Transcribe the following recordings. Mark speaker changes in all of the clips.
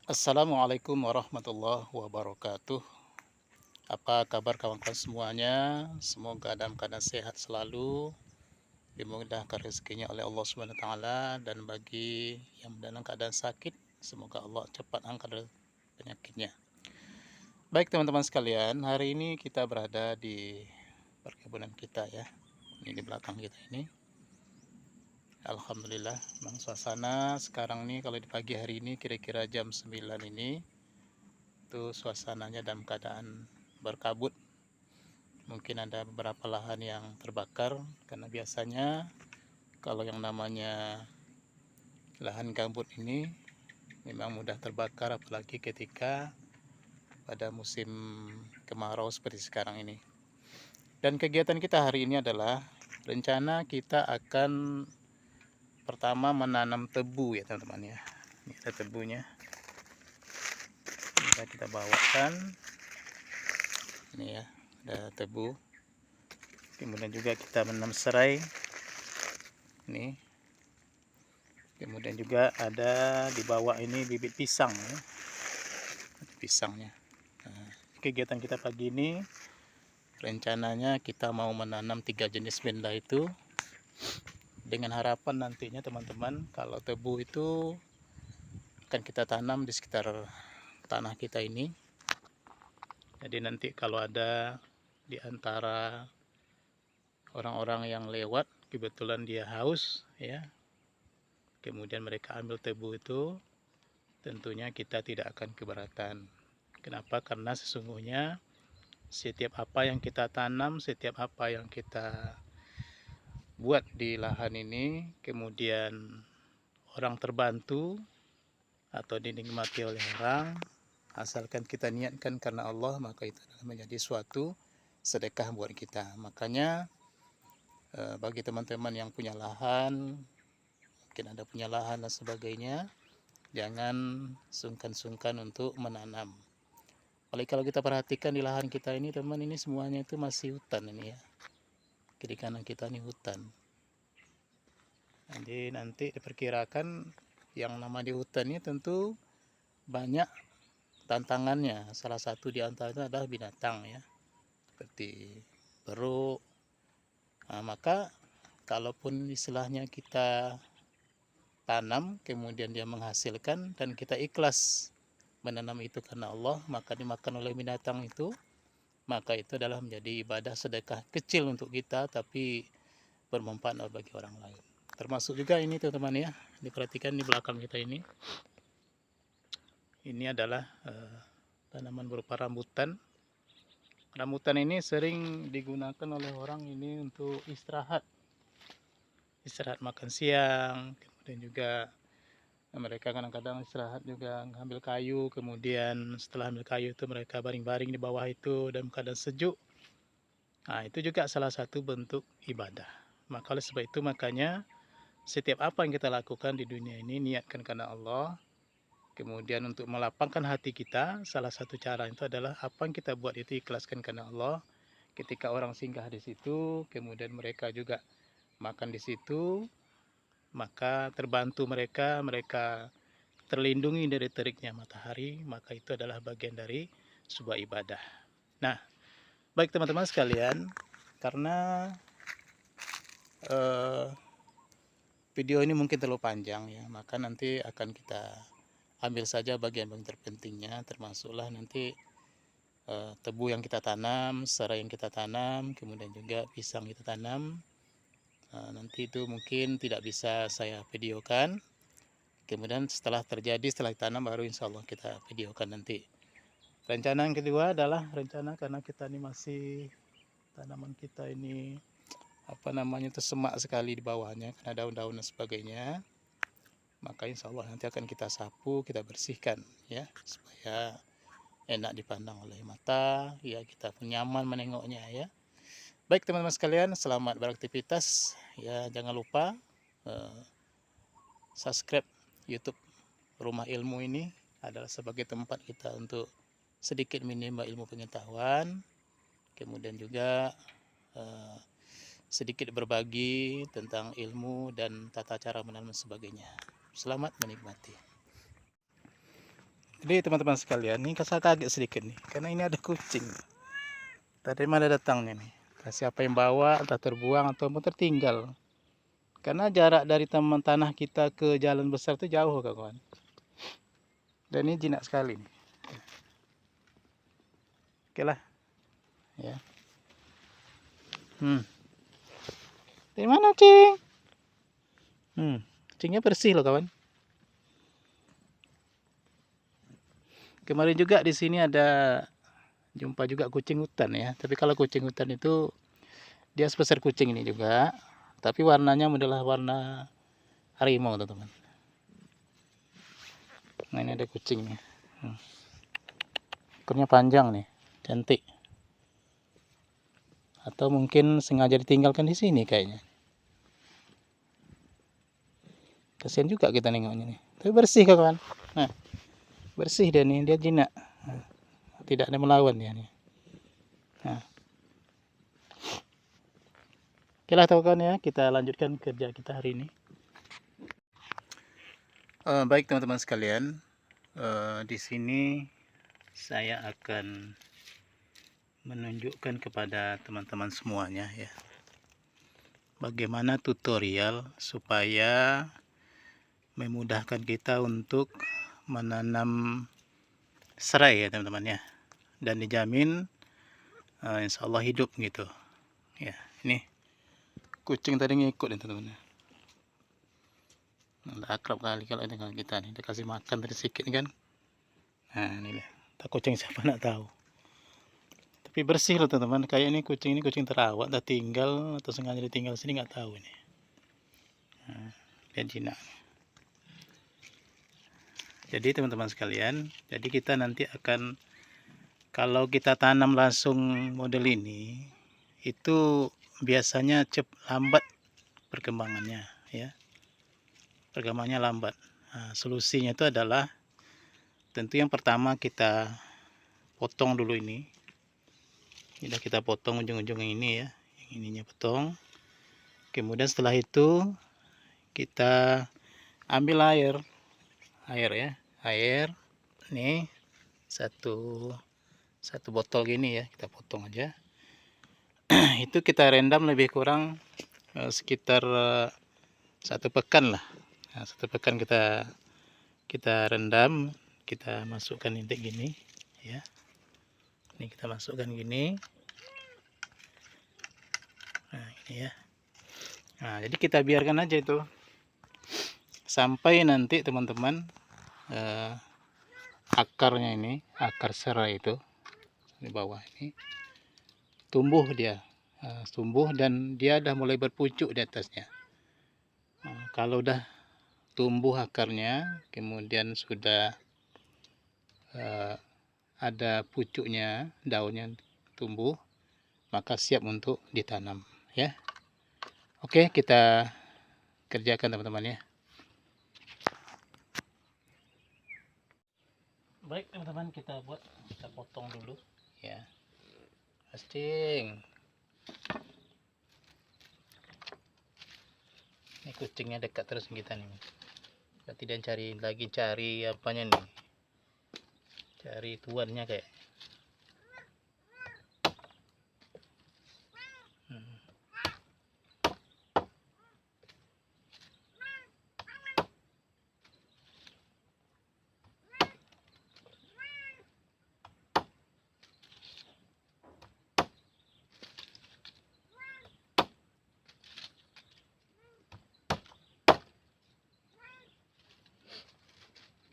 Speaker 1: Assalamualaikum warahmatullahi wabarakatuh. Apa kabar kawan-kawan semuanya? Semoga dalam keadaan sehat selalu, dimudahkan rezekinya oleh Allah Subhanahu wa taala, dan bagi yang dalam keadaan sakit, semoga Allah cepat angkat penyakitnya. Baik teman-teman sekalian, hari ini kita berada di perkebunan kita ya. Ini di belakang kita ini. Alhamdulillah, memang suasana sekarang nih kalau di pagi hari ini kira-kira jam 9 ini itu suasananya dalam keadaan berkabut. Mungkin ada beberapa lahan yang terbakar karena biasanya kalau yang namanya lahan gambut ini memang mudah terbakar, apalagi ketika pada musim kemarau seperti sekarang ini. Dan kegiatan kita hari ini adalah rencana kita akan pertama menanam tebu ya teman-teman ya. Ini ada tebunya. Kita bawakan. Ini ya, ada tebu. Kemudian juga kita menanam serai. Ini. Kemudian juga ada di bawah ini bibit pisang ya. Pisangnya. Nah, kegiatan kita pagi ini rencananya kita mau menanam 3 jenis benda itu, dengan harapan nantinya teman-teman kalau tebu itu akan kita tanam di sekitar tanah kita ini. Jadi nanti kalau ada di antara orang-orang yang lewat kebetulan dia haus ya, kemudian mereka ambil tebu itu, tentunya kita tidak akan keberatan. Kenapa? Karena sesungguhnya setiap apa yang kita tanam, setiap apa yang kita buat di lahan ini, kemudian orang terbantu atau dinikmati oleh orang, asalkan kita niatkan karena Allah, maka itu adalah menjadi suatu sedekah buat kita. Makanya bagi teman-teman yang punya lahan, mungkin ada punya lahan dan sebagainya, jangan sungkan-sungkan untuk menanam. Apalagi kalau kita perhatikan di lahan kita ini teman, ini semuanya itu masih hutan ini ya. Kiri kanan kita ini hutan. Jadi nanti diperkirakan yang nama di hutan ini tentu banyak tantangannya. Salah satu di antaranya adalah binatang ya, seperti beruk. Nah, maka kalaupun istilahnya kita tanam kemudian dia menghasilkan dan kita ikhlas menanam itu karena Allah, maka dimakan oleh binatang itu, maka itu adalah menjadi ibadah sedekah kecil untuk kita tapi bermanfaat bagi orang lain. Termasuk juga ini teman-teman ya, diperhatikan di belakang kita ini. Ini adalah tanaman berupa rambutan. Rambutan ini sering digunakan oleh orang ini untuk istirahat makan siang, kemudian juga mereka kadang-kadang istirahat juga ngambil kayu, kemudian setelah ambil kayu itu mereka baring-baring di bawah itu dalam keadaan sejuk. Nah, itu juga salah satu bentuk ibadah. Maka oleh sebab itu makanya setiap apa yang kita lakukan di dunia ini niatkan karena Allah. Kemudian untuk melapangkan hati kita, salah satu cara itu adalah apa yang kita buat itu ikhlaskan karena Allah. Ketika orang singgah di situ, kemudian mereka juga makan di situ, maka terbantu mereka terlindungi dari teriknya matahari, maka itu adalah bagian dari sebuah ibadah. Nah, baik teman-teman sekalian, karena video ini mungkin terlalu panjang ya, maka nanti akan kita ambil saja bagian-bagian terpentingnya, termasuklah nanti tebu yang kita tanam, serai yang kita tanam, kemudian juga pisang kita tanam. Nanti itu mungkin tidak bisa saya videokan. Kemudian setelah terjadi, setelah ditanam baru insya Allah kita videokan nanti. Rencana yang kedua adalah rencana karena kita ini masih tanaman kita ini tersemak sekali di bawahnya karena daun-daun dan sebagainya. Maka insya Allah nanti akan kita sapu, kita bersihkan ya, supaya enak dipandang oleh mata ya, kita pun nyaman menengoknya ya. Baik teman-teman sekalian, selamat beraktivitas ya. Jangan lupa subscribe YouTube Rumah Ilmu ini, adalah sebagai tempat kita untuk sedikit menimba ilmu pengetahuan, kemudian juga sedikit berbagi tentang ilmu dan tata cara menanam dan sebagainya. Selamat menikmati. Jadi teman-teman sekalian, ini saya kaget sedikit nih, karena ini ada kucing. Tadi mana datangnya nih? Siapa yang bawa, entah terbuang atau tertinggal. Karena jarak dari taman tanah kita ke jalan besar itu jauh, kawan. Dan ini jinak sekali nih. Oke lah, ya. Dari mana, Cing? Kucingnya bersih loh, kawan. Kemarin juga di sini ada jumpa juga kucing hutan ya. Tapi kalau kucing hutan itu dia sebesar kucing ini juga, tapi warnanya adalah warna harimau, teman-teman. Nah, ini ada kucingnya. Ekornya panjang nih, cantik. Atau mungkin sengaja ditinggalkan di sini kayaknya. Kasihan juga kita nengoknya nih. Tapi bersih, kawan. Nah, bersih dia nih, dia jinak. Nah, tidak ada melawan dia nih. Nah. Oke lah kawan ya, kita lanjutkan kerja kita hari ini. Baik teman-teman sekalian, di sini saya akan menunjukkan kepada teman-teman semuanya ya, bagaimana tutorial supaya memudahkan kita untuk menanam serai ya teman-teman ya, dan dijamin insya Allah hidup gitu ya. Ini kucing tadi ngikut nih teman-teman. Nah, akrab kali kalau dengan kita nih, dia kasih makan tadi sedikit kan. Nah ini lah, tak kucing siapa nak tahu. Tapi bersih loh teman-teman, kayak ini kucing terawat, dah tinggal atau sengaja ditinggal sini nggak tahu ini. Nah, lihat jinak. Jadi teman-teman sekalian, jadi kita nanti akan, kalau kita tanam langsung model ini, itu biasanya lambat perkembangannya ya. Perkembangannya lambat. Nah, solusinya itu adalah tentu yang pertama kita potong dulu ini. Sudah kita potong ujung-ujung ini ya, yang ininya potong. Kemudian setelah itu kita ambil air ya, air nih satu botol gini ya, kita potong aja. Itu kita rendam lebih kurang sekitar 1 pekan lah. Nah, 1 pekan kita rendam, kita masukkan intik gini ya. Ini kita masukkan gini. Nah, ini ya. Nah, jadi kita biarkan aja itu sampai nanti teman-teman akarnya ini, akar serai itu di bawah ini tumbuh dia, tumbuh dan dia udah mulai berpucuk di atasnya. Nah, kalau udah tumbuh akarnya, kemudian sudah ada pucuknya, daunnya tumbuh, maka siap untuk ditanam ya. Oke, kita kerjakan teman-teman ya. Baik teman-teman, kita potong dulu ya. Casting. Ini kucingnya dekat terus kita nih. Kita tidak cari apanya nih. Cari tuannya kayak.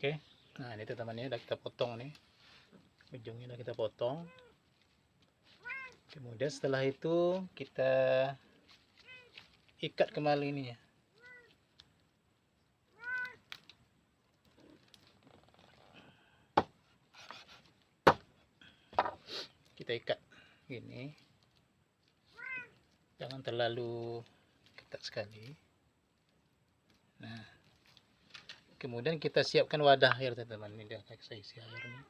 Speaker 1: Oke, nah ini teman-teman, udah kita potong nih, ujungnya udah kita potong. Kemudian setelah itu kita ikat kembali ini ya. Kita ikat gini, jangan terlalu ketat sekali. Nah, kemudian kita siapkan wadah air teman-teman, ini udah saya isi airnya.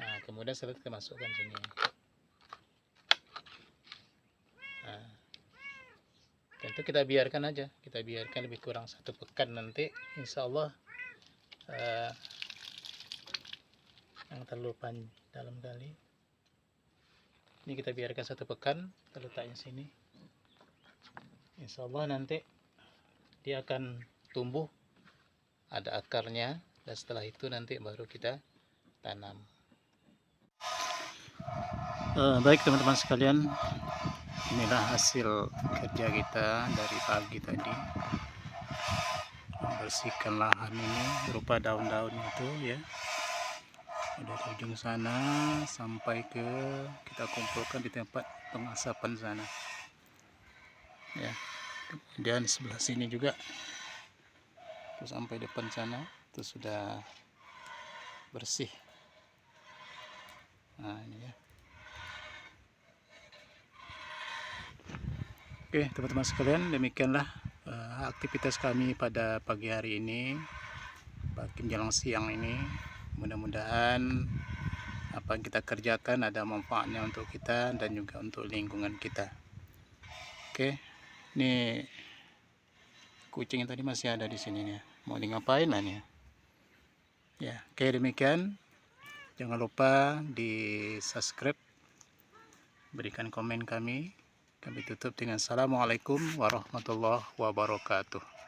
Speaker 1: Nah, kemudian setelah kita masukkan sini. Nah, tentu kita biarkan aja, kita biarkan lebih kurang 1 pekan, nanti insya Allah terlalu dalam kali. Ini kita biarkan 1 pekan, kita letaknya sini. Insya Allah nanti dia akan tumbuh, ada akarnya, dan setelah itu nanti baru kita tanam. Baik teman-teman sekalian, inilah hasil kerja kita dari pagi tadi, membersihkan lahan ini berupa daun-daun itu ya, dari ujung sana sampai ke kita kumpulkan di tempat pengasapan sana ya. Kemudian sebelah sini juga terus sampai depan sana itu sudah bersih. Nah ini ya. Oke teman-teman sekalian, demikianlah aktivitas kami pada pagi hari ini, pagi menjelang siang ini. Mudah-mudahan apa yang kita kerjakan ada manfaatnya untuk kita dan juga untuk lingkungan kita. Oke, ini kucing yang tadi masih ada di sini nih, mau ngapain lah nih ya. Oke, demikian, jangan lupa di subscribe, berikan komen kami tutup dengan assalamualaikum warahmatullahi wabarakatuh.